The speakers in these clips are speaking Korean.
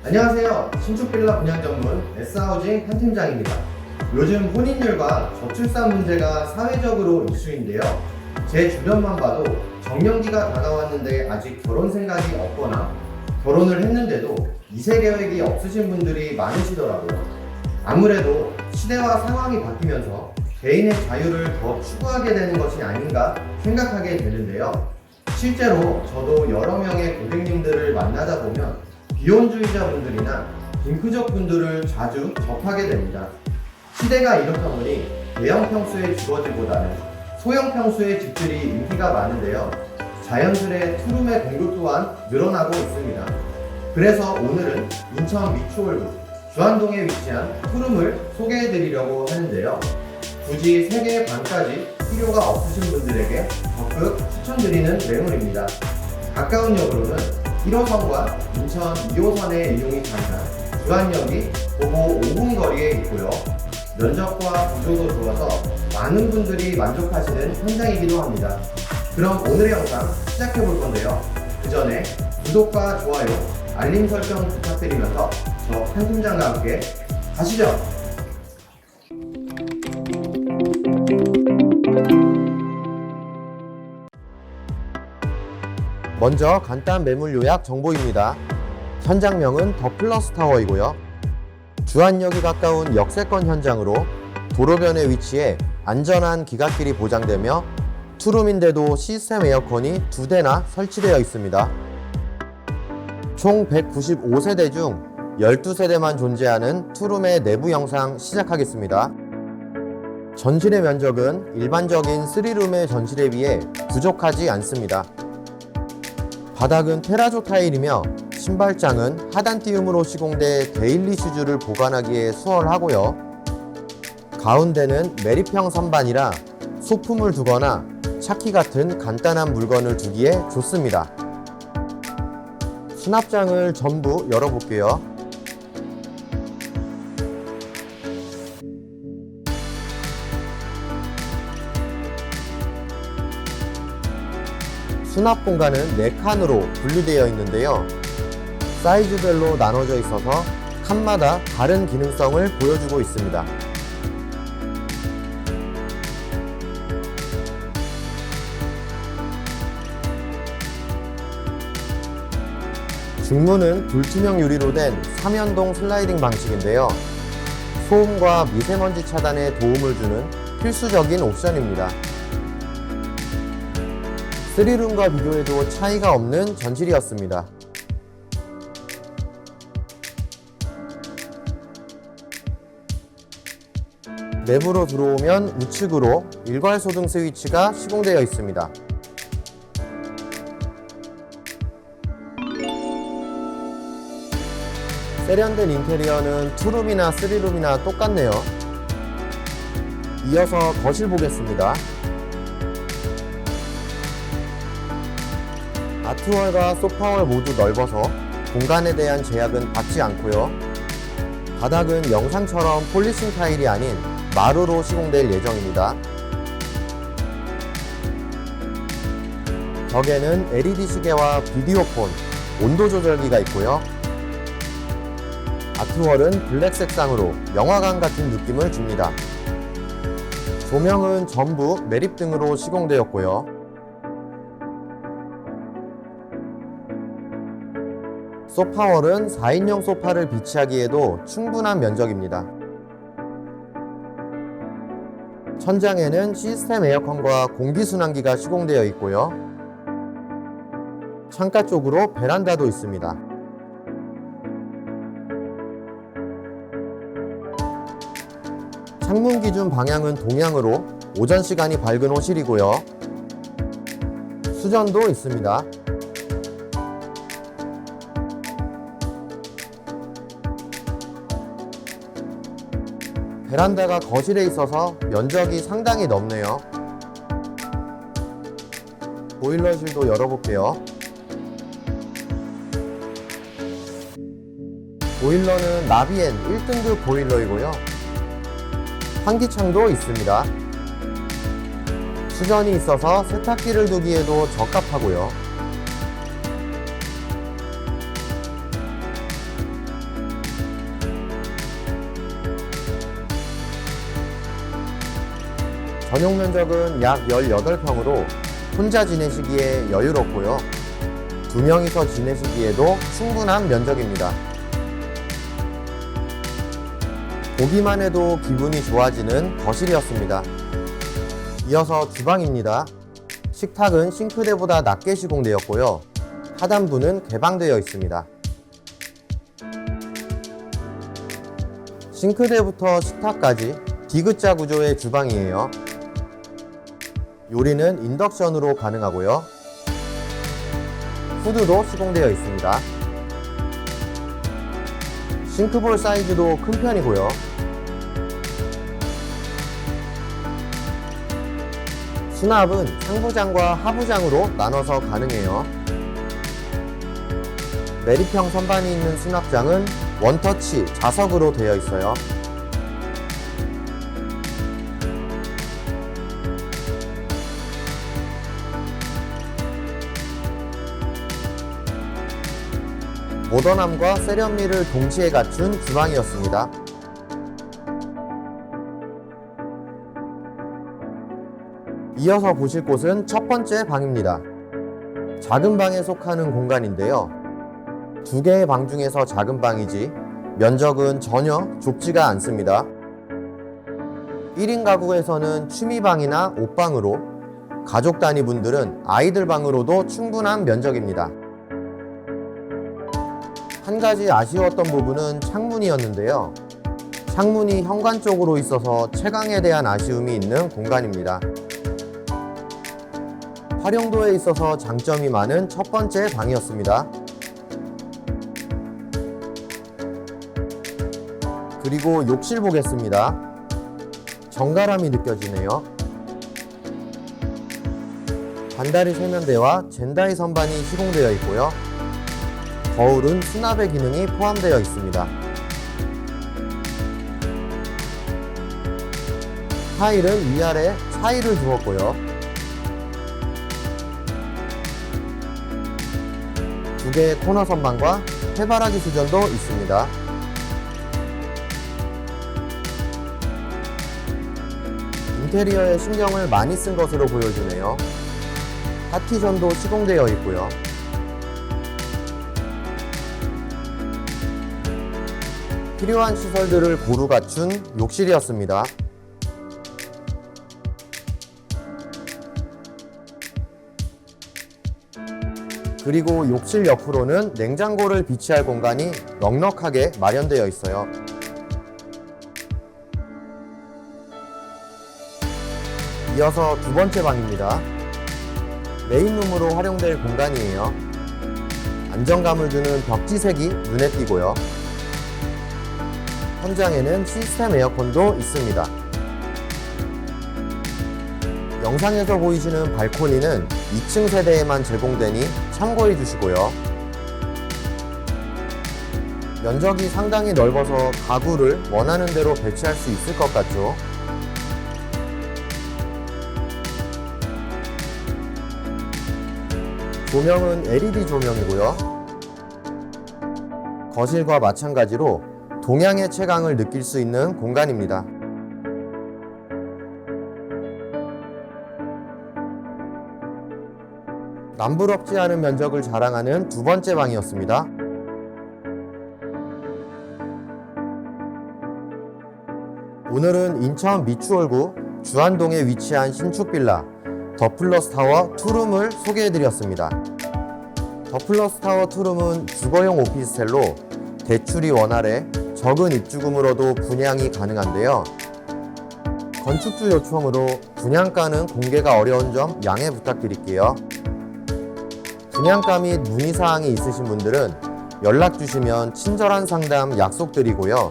안녕하세요. 신축빌라 분양 전문 S하우징 한 팀장입니다. 요즘 혼인율과 저출산 문제가 사회적으로 이슈인데요. 제 주변만 봐도 정년기가 다가왔는데 아직 결혼 생각이 없거나 결혼을 했는데도 2세 계획이 없으신 분들이 많으시더라고요. 아무래도 시대와 상황이 바뀌면서 개인의 자유를 더 추구하게 되는 것이 아닌가 생각하게 되는데요. 실제로 저도 여러 명의 고객님들을 만나다 보면 비혼주의자분들이나 빈크족 분들을 자주 접하게 됩니다. 시대가 이렇다 보니 대형 평수의 주거지보다는 소형 평수의 집들이 인기가 많은데요. 자연스레 투룸의 공급 또한 늘어나고 있습니다. 그래서 오늘은 인천 미추홀구 주안동에 위치한 투룸을 소개해드리려고 하는데요. 굳이 3개의 방까지 필요가 없으신 분들에게 적극 추천드리는 매물입니다. 가까운 역으로는 1호선과 인천 2호선의 이용이 가능한 주안역이 도보 5분 거리에 있고요. 면적과 구조도 좋아서 많은 분들이 만족하시는 현장이기도 합니다. 그럼 오늘의 영상 시작해 볼 건데요. 그 전에 구독과 좋아요, 알림 설정 부탁드리면서 저 한 팀장과 함께 가시죠. 먼저 간단 매물 요약 정보입니다. 현장명은 더 플러스 타워이고요. 주안역이 가까운 역세권 현장으로 도로변에 위치해 안전한 기갓길이 보장되며 투룸인데도 시스템 에어컨이 2대나 설치되어 있습니다. 총 195세대 중 12세대만 존재하는 투룸의 내부 영상 시작하겠습니다. 전실의 면적은 일반적인 3룸의 전실에 비해 부족하지 않습니다. 바닥은 테라조 타일이며 신발장은 하단 띄움으로 시공돼 데일리 슈즈를 보관하기에 수월하고요. 가운데는 매립형 선반이라 소품을 두거나 차키 같은 간단한 물건을 두기에 좋습니다. 수납장을 전부 열어볼게요. 수납 공간은 4칸으로 분류되어 있는데요. 사이즈별로 나눠져 있어서 칸마다 다른 기능성을 보여주고 있습니다. 중문은 불투명 유리로 된 3연동 슬라이딩 방식인데요. 소음과 미세먼지 차단에 도움을 주는 필수적인 옵션입니다. 3룸과 비교해도 차이가 없는 전실이었습니다. 내부로 들어오면 우측으로 일괄소등 스위치가 시공되어 있습니다. 세련된 인테리어는 투룸이나 3룸이나 똑같네요. 이어서 거실 보겠습니다. 아트월과 소파월 모두 넓어서 공간에 대한 제약은 받지 않고요. 바닥은 영상처럼 폴리싱 타일이 아닌 마루로 시공될 예정입니다. 벽에는 LED 시계와 비디오폰, 온도 조절기가 있고요. 아트월은 블랙 색상으로 영화관 같은 느낌을 줍니다. 조명은 전부 매립등으로 시공되었고요. 소파월은 4인용 소파를 비치하기에도 충분한 면적입니다. 천장에는 시스템 에어컨과 공기순환기가 시공되어 있고요. 창가 쪽으로 베란다도 있습니다. 창문 기준 방향은 동향으로 오전 시간이 밝은 호실이고요. 수전도 있습니다. 베란다가 거실에 있어서 면적이 상당히 넓네요. 보일러실도 열어볼게요. 보일러는 나비엔 1등급 보일러이고요. 환기창도 있습니다. 수전이 있어서 세탁기를 두기에도 적합하고요. 전용 면적은 약 18평으로 혼자 지내시기에 여유롭고요. 2명이서 지내시기에도 충분한 면적입니다. 보기만 해도 기분이 좋아지는 거실이었습니다. 이어서 주방입니다. 식탁은 싱크대보다 낮게 시공되었고요. 하단부는 개방되어 있습니다. 싱크대부터 식탁까지 D자 구조의 주방이에요. 요리는 인덕션으로 가능하고요. 후드도 시공되어 있습니다. 싱크볼 사이즈도 큰 편이고요. 수납은 상부장과 하부장으로 나눠서 가능해요. 메리평 선반이 있는 수납장은 원터치 자석으로 되어 있어요. 모던함과 세련미를 동시에 갖춘 주방이었습니다. 이어서 보실 곳은 첫 번째 방입니다. 작은 방에 속하는 공간인데요. 2개의 방 중에서 작은 방이지 면적은 전혀 좁지가 않습니다. 1인 가구에서는 취미방이나 옷방으로, 가족 단위 분들은 아이들 방으로도 충분한 면적입니다. 한 가지 아쉬웠던 부분은 창문이었는데요. 창문이 현관 쪽으로 있어서 채광에 대한 아쉬움이 있는 공간입니다. 활용도에 있어서 장점이 많은 첫 번째 방이었습니다. 그리고 욕실 보겠습니다. 정갈함이 느껴지네요. 반다리 세면대와 젠다이 선반이 시공되어 있고요. 거울은 수납의 기능이 포함되어 있습니다. 타일은 위아래 차이를 주었고요. 2개의 코너 선반과 해바라기 수전도 있습니다. 인테리어에 신경을 많이 쓴 것으로 보여지네요. 파티션도 시공되어 있고요. 필요한 시설들을 고루 갖춘 욕실이었습니다. 그리고 욕실 옆으로는 냉장고를 비치할 공간이 넉넉하게 마련되어 있어요. 이어서 2번째 방입니다. 메인룸으로 활용될 공간이에요. 안정감을 주는 벽지색이 눈에 띄고요. 현장에는 시스템 에어컨도 있습니다. 영상에서 보이시는 발코니는 2층 세대에만 제공되니 참고해 주시고요. 면적이 상당히 넓어서 가구를 원하는 대로 배치할 수 있을 것 같죠? 조명은 LED 조명이고요. 거실과 마찬가지로 동양의 채광을 느낄 수 있는 공간입니다. 남부럽지 않은 면적을 자랑하는 2번째 방이었습니다. 오늘은 인천 미추홀구 주안동에 위치한 신축 빌라 더플러스 타워 투룸을 소개해드렸습니다. 더플러스 타워 투룸은 주거용 오피스텔로 대출이 원활해 적은 입주금으로도 분양이 가능한데요. 건축주 요청으로 분양가는 공개가 어려운 점 양해 부탁드릴게요. 분양가 및 문의사항이 있으신 분들은 연락 주시면 친절한 상담 약속드리고요.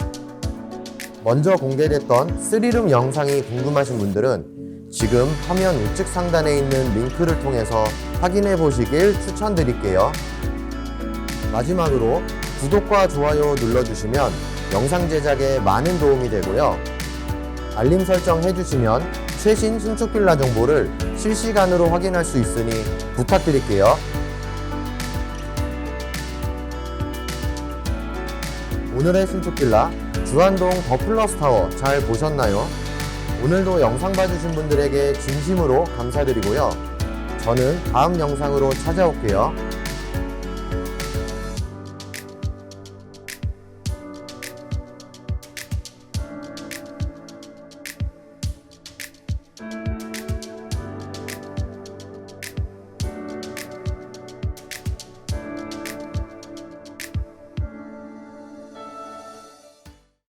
먼저 공개됐던 3룸 영상이 궁금하신 분들은 지금 화면 우측 상단에 있는 링크를 통해서 확인해 보시길 추천드릴게요. 마지막으로 구독과 좋아요 눌러주시면 영상 제작에 많은 도움이 되고요. 알림 설정 해주시면 최신 신축 빌라 정보를 실시간으로 확인할 수 있으니 부탁드릴게요. 오늘의 신축 빌라 주안동 더플러스 타워 잘 보셨나요? 오늘도 영상 봐주신 분들에게 진심으로 감사드리고요. 저는 다음 영상으로 찾아올게요.